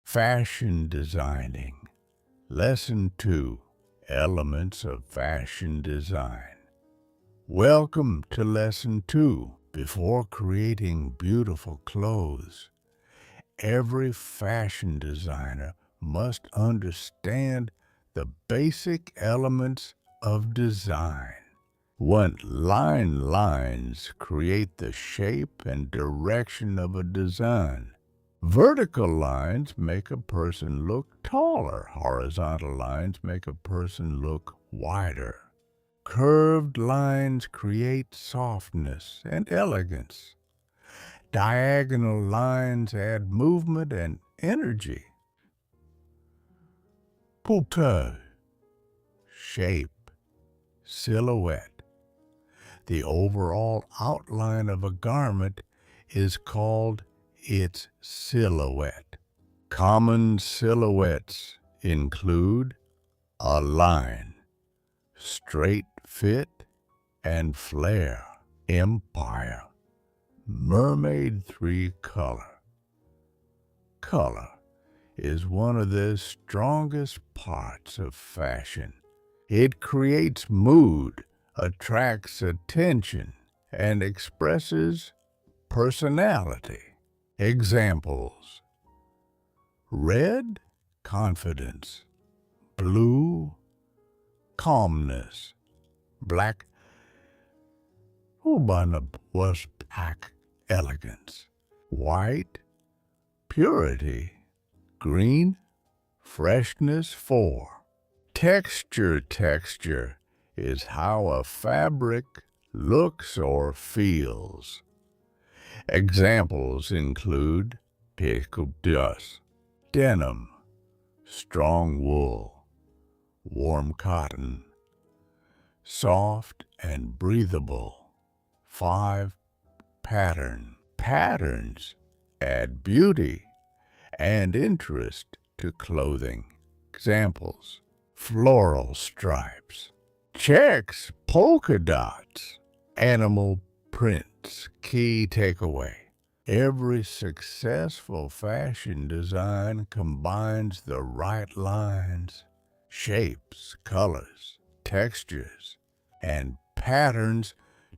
Fashion Designing. Lesson 2. Elements of Fashion Design. Welcome to Lesson 2. Before creating beautiful clothes, every fashion designer must understand the basic elements of design. 1. Lines create the shape and direction of a design. Vertical lines make a person look taller. Horizontal lines make a person look wider. Curved lines create softness and elegance. Diagonal lines add movement and energy. Couture. Shape. Silhouette. The overall outline of a garment is called its silhouette. Common silhouettes include a line, straight fit and flare, empire, mermaid, three-color. Color is one of the strongest parts of fashion. It creates mood, attracts attention, and expresses personality. Examples: red, confidence; blue, calmness; black, was black, elegance; white, purity; green, freshness. 4. Texture is how a fabric looks or feels. Examples include picoteau, denim; strong wool; warm cotton; soft and breathable. 5. Patterns add beauty and interest to clothing. Examples: floral stripes, checks, polka dots, animal prints. Key takeaway: every successful fashion design combines the right lines, shapes, colors, textures, and patterns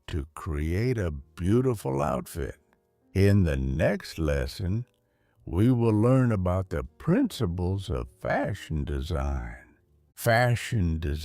to create a beautiful outfit. In the next lesson, we will learn about the principles of fashion design. Fashion design